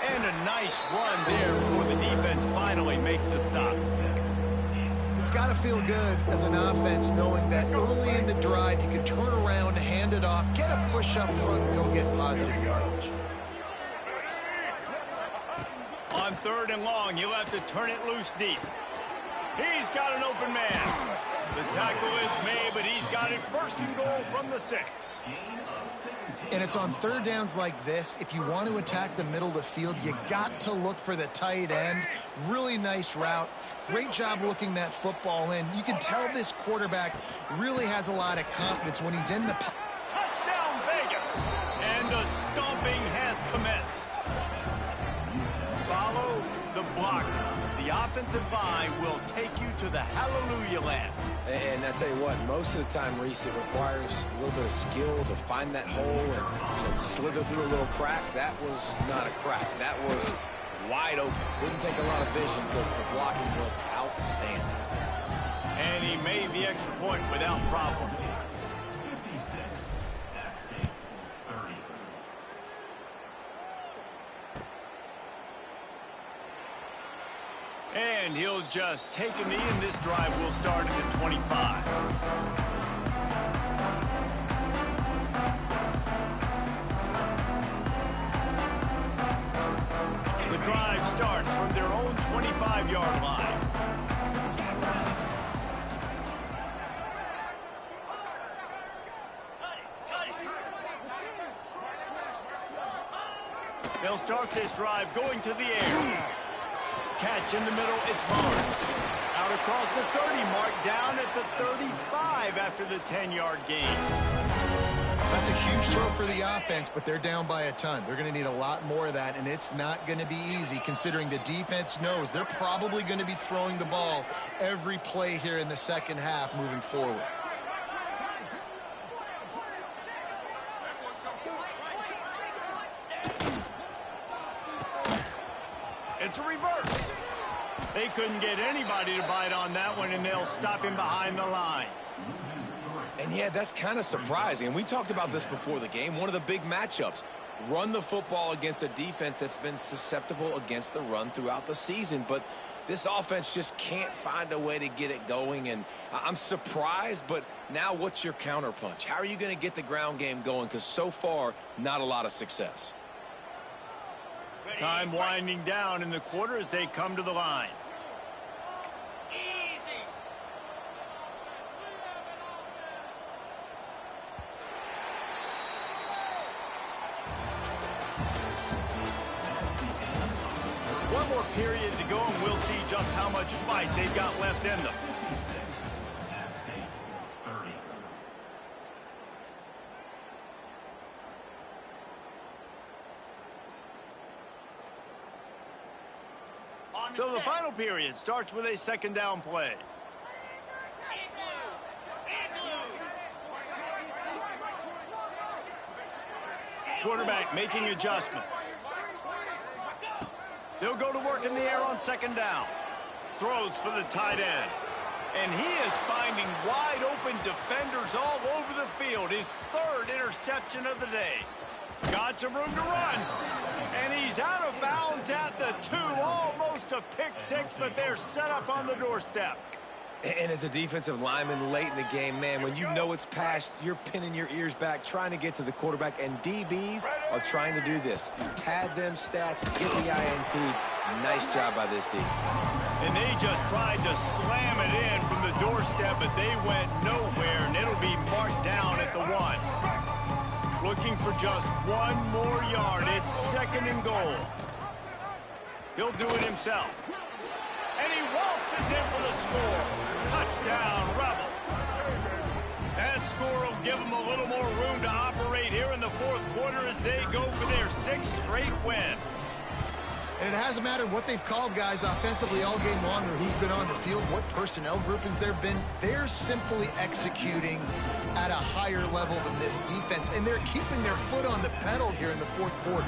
And a nice run there before the defense finally makes the stop. It's got to feel good as an offense knowing that early in the drive you can turn around, hand it off, get a push up front, and go get positive yardage. On 3rd and long, he'll have to turn it loose deep. He's got an open man. The tackle is made, but he's got it 1st and goal from the 6. And it's on 3rd downs like this. If you want to attack the middle of the field, you got to look for the tight end. Really nice route. Great job looking that football in. You can tell this quarterback really has a lot of confidence when he's in the pocket. Touchdown, Vegas! And the stomping has commenced. Follow the blockers. The offensive line will take you to the hallelujah land. And I tell you what, most of the time, Reese, it requires a little bit of skill to find that hole and slither through a little crack. That was not a crack. That was wide open. Didn't take a lot of vision because the blocking was outstanding. And he made the extra point without problem. And he'll just take a knee, and this drive will start at the 25. The drive starts from their own 25-yard line. They'll start this drive going to the air. Catch in the middle, it's Barnes. Out across the 30 mark, down at the 35 after the 10-yard gain. That's a huge throw for the offense, but they're down by a ton. They're going to need a lot more of that, and it's not going to be easy considering the defense knows they're probably going to be throwing the ball every play here in the 2nd half moving forward. It's a reverse. They couldn't get anybody to bite on that one, and they'll stop him behind the line. And yeah, that's kind of surprising. And we talked about this before the game. One of the big matchups. Run the football against a defense that's been susceptible against the run throughout the season. But this offense just can't find a way to get it going. And I'm surprised, but now what's your counterpunch? How are you going to get the ground game going? Because so far, not a lot of success. Time winding down in the quarter as they come to the line. One more period to go, and we'll see just how much fight they've got left in them. So the final period starts with a 2nd down play. Quarterback making adjustments. They'll go to work in the air on 2nd down. Throws for the tight end. And he is finding wide-open defenders all over the field. His third interception of the day. Got some room to run. And he's out of bounds at the 2. Almost a pick six, but they're set up on the doorstep. And as a defensive lineman late in the game, man, when you know it's past, you're pinning your ears back, trying to get to the quarterback, and DBs are trying to do this. Pad them stats, get the INT. Nice job by this D. And they just tried to slam it in from the doorstep, but they went nowhere, and it'll be marked down at the 1. Looking for just one more yard. It's 2nd and goal. He'll do it himself. And he waltzes in for the score. Touchdown, Rebels. That score will give them a little more room to operate here in the 4th quarter as they go for their 6th straight win. And it hasn't mattered what they've called guys offensively all game long or who's been on the field, what personnel groupings there have been. They're simply executing at a higher level than this defense, and they're keeping their foot on the pedal here in the 4th quarter.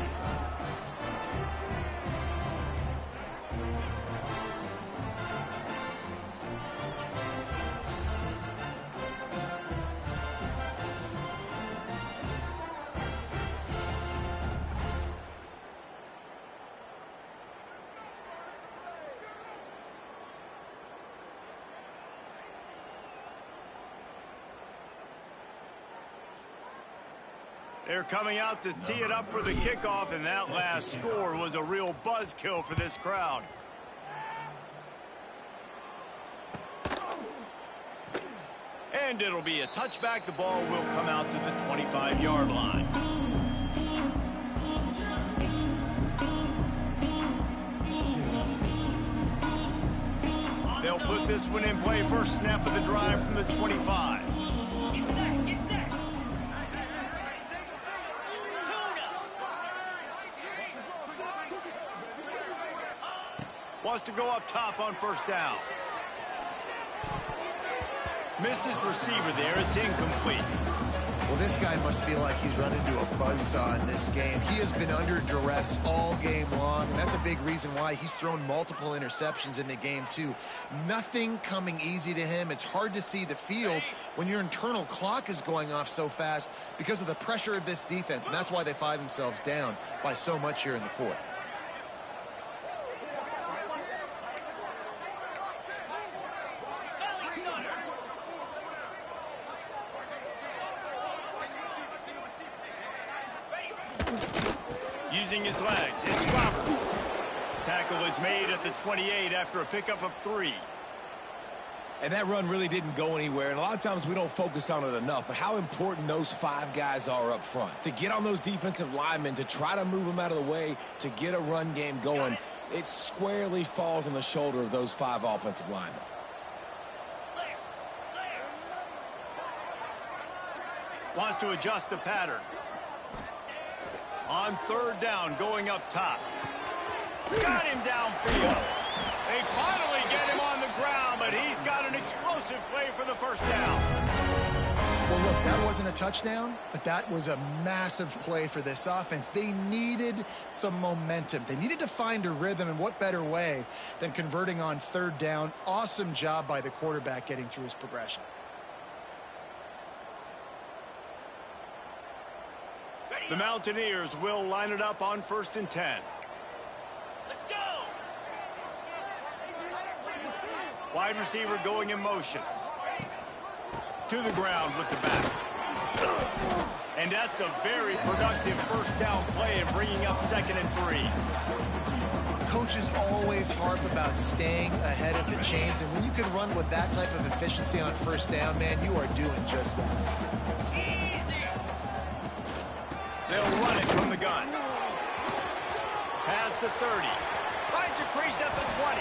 They're coming out to tee it up for the kickoff, and that last score was a real buzzkill for this crowd. And it'll be a touchback. The ball will come out to the 25-yard line. They'll put this one in play. First snap of the drive from the 25. Wants to go up top on first down. Missed his receiver there. It's incomplete. Well, this guy must feel like he's run into a buzzsaw in this game. He has been under duress all game long, and that's a big reason why he's thrown multiple interceptions in the game, too. Nothing coming easy to him. It's hard to see the field when your internal clock is going off so fast because of the pressure of this defense, and that's why they find themselves down by so much here in the 4th. Using his legs, it's Roberts. Tackle is made at the 28 after a pickup of 3. And that run really didn't go anywhere, and a lot of times we don't focus on it enough, but how important those 5 guys are up front. To get on those defensive linemen, to try to move them out of the way, to get a run game going, it squarely falls on the shoulder of those 5 offensive linemen. Wants to adjust the pattern. On third down, going up top. Got him downfield. They finally get him on the ground, but he's got an explosive play for the first down. Well, look, that wasn't a touchdown, but that was a massive play for this offense. They needed some momentum. They needed to find a rhythm, and what better way than converting on third down. Awesome job by the quarterback getting through his progression. The Mountaineers will line it up on 1st and 10. Let's go! Wide receiver going in motion. To the ground with the back. And that's a very productive first down play and bringing up 2nd and 3. Coaches always harp about staying ahead of the chains, and when you can run with that type of efficiency on first down, man, you are doing just that. They'll run it from the gun. Past the 30. Finds a crease at the 20.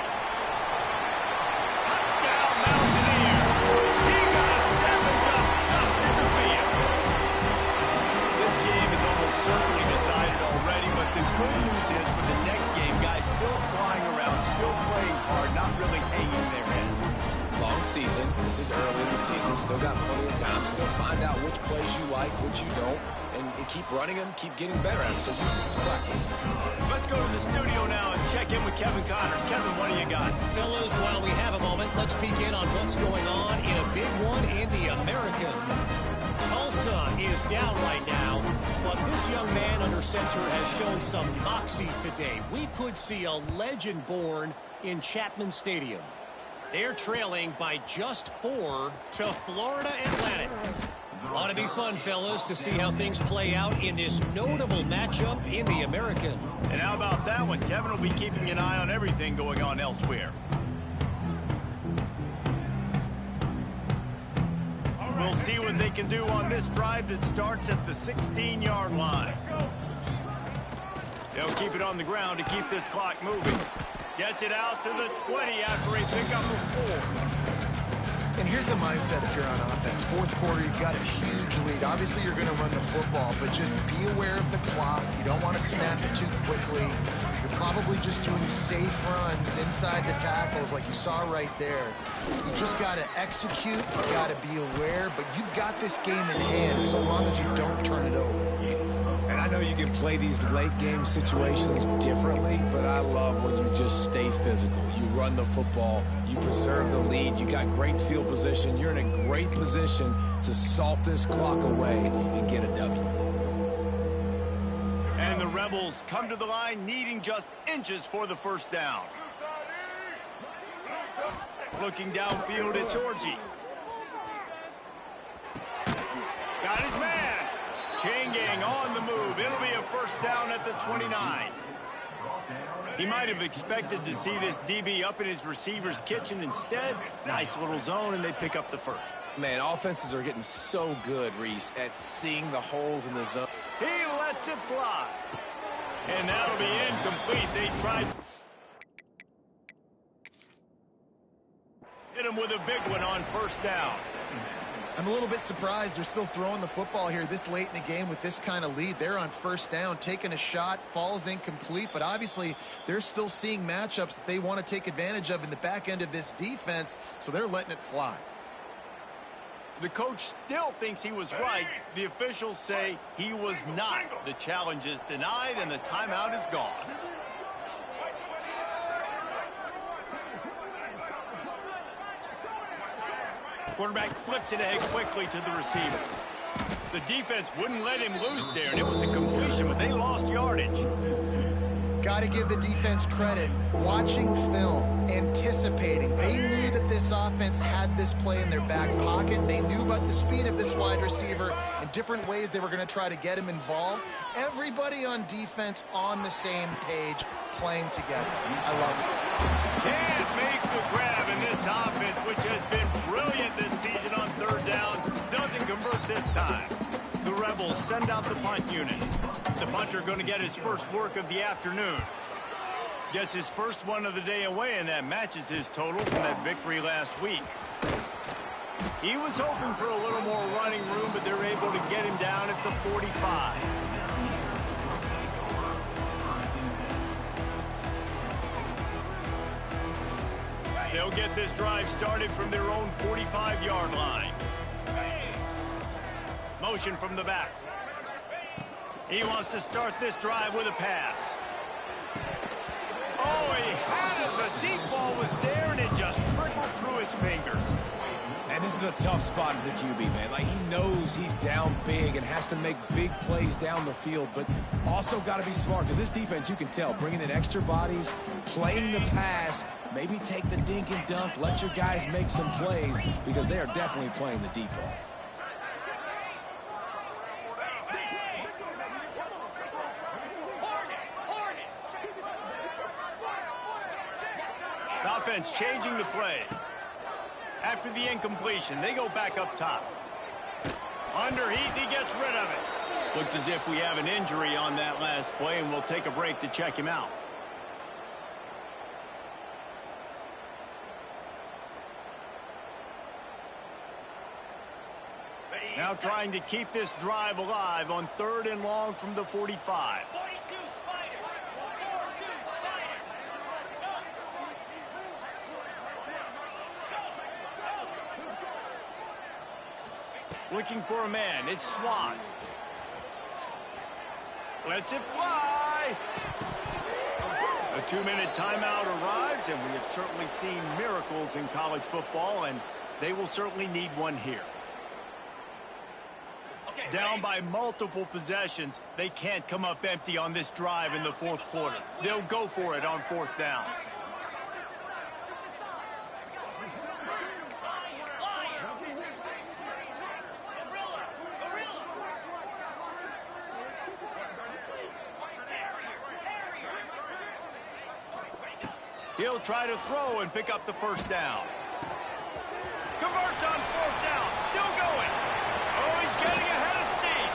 Touchdown, Mountaineers. He got a step and just dusted the field. This game is almost certainly decided already, but the good news is for the next game, guys still flying around, still playing hard, not really hanging their heads. Long season. This is early in the season. Still got plenty of time. Still find out which plays you like, which you don't. And and keep running them, keep getting better at them. So use this as practice. Let's go to the studio now and check in with Kevin Connors. Kevin, what do you got? Fellas, while we have a moment, let's begin on what's going on in a big one in the American. Tulsa is down right now, but this young man under center has shown some moxie today. We could see a legend born in Chapman Stadium. They're trailing by just 4 to Florida Atlantic. Ought to be fun, fellas, to see how things play out in this notable matchup in the American. And how about that one? Kevin will be keeping an eye on everything going on elsewhere. We'll see what they can do on this drive that starts at the 16-yard line. They'll keep it on the ground to keep this clock moving. Gets it out to the 20 after a pickup of 4. And here's the mindset if you're on offense. Fourth quarter, you've got a huge lead. Obviously, you're going to run the football, but just be aware of the clock. You don't want to snap it too quickly. You're probably just doing safe runs inside the tackles like you saw right there. You just got to execute. You got to be aware, but you've got this game in hand so long as you don't turn it over. And I know you can play these late game situations differently, but I love when you just stay physical. You run the football, you preserve the lead, you got great field position, you're in a great position to salt this clock away and get a W. And the Rebels come to the line needing just inches for the first down. Looking downfield, it's Orji. Got his man. Changing on the move. It'll be a first down at the 29. He might have expected to see this DB up in his receiver's kitchen. Instead, nice little zone, and they pick up the first. Man, offenses are getting so good, Reese, at seeing the holes in the zone. He lets it fly. And that'll be incomplete. They tried. Hit him with a big one on first down. I'm a little bit surprised they're still throwing the football here this late in the game with this kind of lead. They're on first down, taking a shot, falls incomplete, but obviously they're still seeing matchups that they want to take advantage of in the back end of this defense, so they're letting it fly. The coach still thinks he was right. The officials say he was not. The challenge is denied, and the timeout is gone. Quarterback flips it ahead quickly to the receiver. The defense wouldn't let him loose there, and it was a completion, but they lost yardage. Got to give the defense credit. Watching film, anticipating. They knew that this offense had this play in their back pocket. They knew about the speed of this wide receiver and different ways they were going to try to get him involved. Everybody on defense on the same page, playing together. I love it. Can't make the grab in this offense, which has been brilliant this season on third down. Doesn't convert this time. The Rebels send out the punt unit. The punter going to get his first work of the afternoon. Gets his first one of the day away, and that matches his total from that victory last week. He was hoping for a little more running room, but they're able to get him down at the 45. They'll get this drive started from their own 45-yard line. Motion from the back. He wants to start this drive with a pass. Oh, he had it. The deep ball was there, and it just trickled through his fingers. And this is a tough spot for the QB, man. Like, he knows he's down big and has to make big plays down the field, but also got to be smart, because this defense, you can tell, bringing in extra bodies, playing the pass, maybe take the dink and dunk, let your guys make some plays, because they are definitely playing the deep ball. The offense changing the play. After the incompletion, they go back up top. Under heat, and he gets rid of it. Looks as if we have an injury on that last play, and we'll take a break to check him out. Now trying to keep this drive alive on 3rd and long from the 45. Looking for a man. It's Swan. Lets it fly. A 2-minute timeout arrives, and we have certainly seen miracles in college football, and they will certainly need one here. Down by multiple possessions, they can't come up empty on this drive in the fourth quarter. They'll go for it on fourth down. He'll try to throw and pick up the first down. Converts on fourth down. Still going. Oh, he's getting ahead of steam.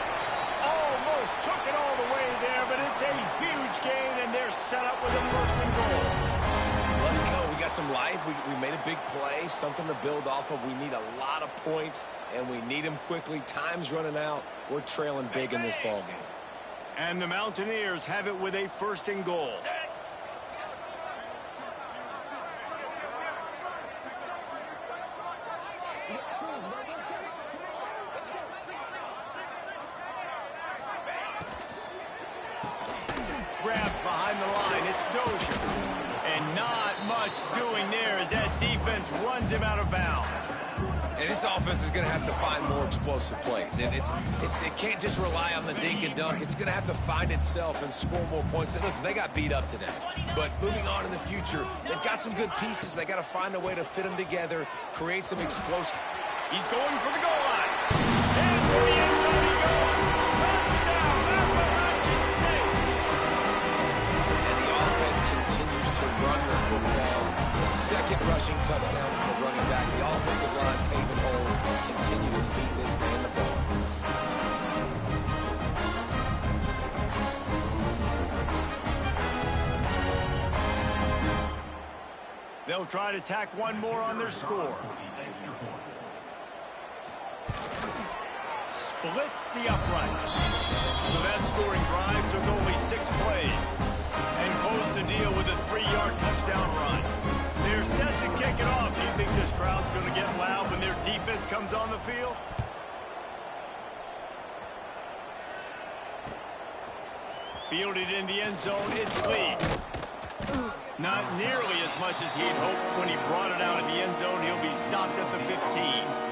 Almost took it all the way there, but it's a huge gain, and they're set up with a first and goal. Let's go. We got some life. We made a big play, something to build off of. We need a lot of points, and we need them quickly. Time's running out. We're trailing big in this ball game. And the Mountaineers have it with a first and goal. Grabbed behind the line. It's Dozier. And not much doing there as that defense runs him out of bounds. And this offense is going to have to find more explosive plays. And it can't just rely on the dink and dunk. It's going to have to find itself and score more points. And listen, they got beat up today. But moving on in the future, they've got some good pieces. They got to find a way to fit them together, create some explosive. He's going for the goal line. And to the end zone he goes. Touchdown, Appalachian State. And the offense continues to run the football. The second rushing touchdown from the running back. The offensive line paving holes. Continue to feed this man the ball. They'll try to tack one more on their score. Splits the uprights. So that scoring drive took only 6 plays and closed the deal with a 3-yard touchdown run. They're set to kick it off. Do you think this crowd's going to get loud when their defense comes on the field? Fielded in the end zone, it's Lee. Not nearly as much as he'd hoped when he brought it out of the end zone. He'll be stopped at the 15.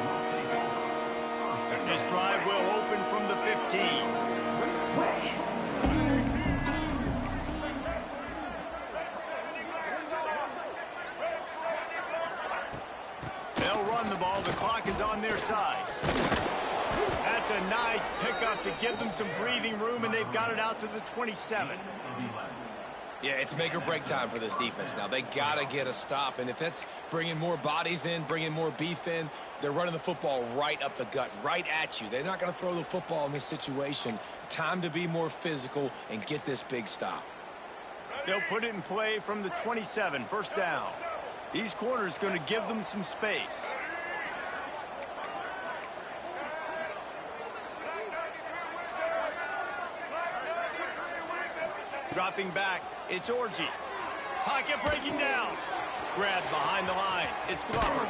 This drive will open from the 15. They'll run the ball. The clock is on their side. That's a nice pickup to give them some breathing room, and they've got it out to the 27. Yeah, it's make or break time for this defense now. They got to get a stop, and if that's bringing more bodies in, bringing more beef in, they're running the football right up the gut, right at you. They're not going to throw the football in this situation. Time to be more physical and get this big stop. They'll put it in play from the 27, first down. These corners going to give them some space. Dropping back, it's Orji. Pocket breaking down. Grabbed behind the line, it's Glover.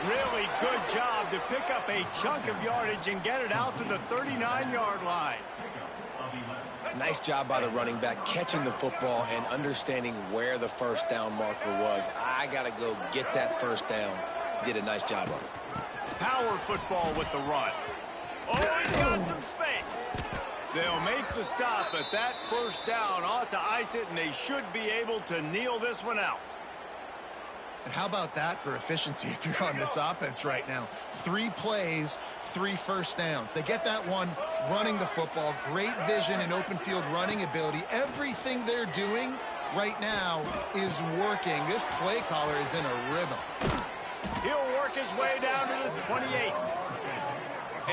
Really good job to pick up a chunk of yardage and get it out to the 39-yard line. Nice job by the running back, catching the football and understanding where the first down marker was. I got to go get that first down. He did a nice job of it. Power football with the run. Oh, he's got some space. They'll make the stop, but that first down ought to ice it, and they should be able to kneel this one out. And how about that for efficiency if you're on this offense right now? 3 plays, 3 first downs. They get that one running the football, great vision and open field running ability. Everything they're doing right now is working. This play caller is in a rhythm. He'll work his way down to the 28.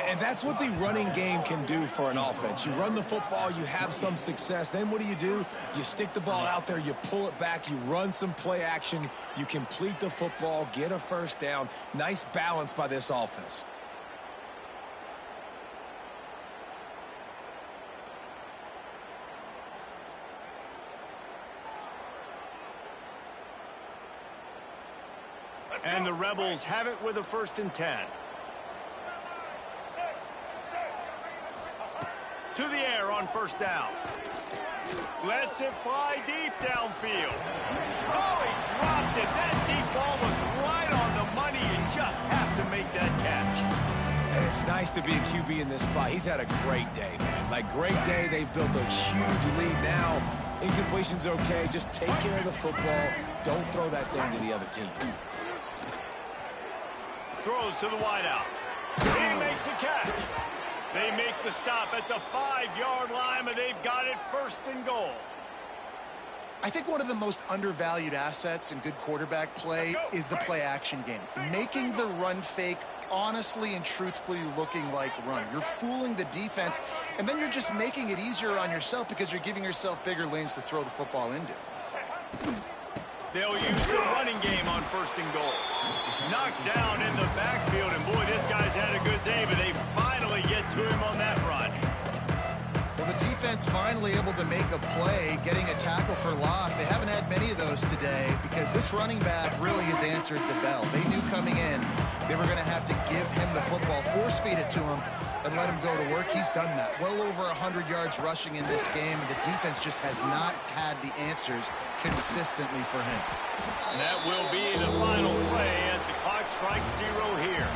And that's what the running game can do for an offense. You run the football, you have some success. Then what do? You stick the ball out there, you pull it back, you run some play action, you complete the football, get a first down. Nice balance by this offense. And the Rebels have it with a 1st and 10. To the air on on first down. Lets it fly deep downfield. Oh, he dropped it. That deep ball was right on the money. You just have to make that catch. And it's nice to be a QB in this spot. He's had a great day, man. Like, great day. They've built a huge lead now. Incompletion's okay. Just take care of the football. Don't throw that thing to the other team. Throws to the wideout. He makes the catch. They make the stop at the 5-yard line, and they've got it first and goal. I think one of the most undervalued assets in good quarterback play is the play-action game. Making the run fake honestly and truthfully looking like run. You're fooling the defense, and then you're just making it easier on yourself because you're giving yourself bigger lanes to throw the football into. They'll use the running game on first and goal. Knocked down in the backfield, and boy, this guy's had a good day, but they finally get to him on that run. Well, the defense finally able to make a play, getting a tackle for loss. They haven't had many of those today because this running back really has answered the bell. They knew coming in they were going to have to give him the football, force-feed it to him, and let him go to work. He's done that. Well over 100 yards rushing in this game, and the defense just has not had the answers consistently for him. And that will be the final play as the clock strikes 0 here.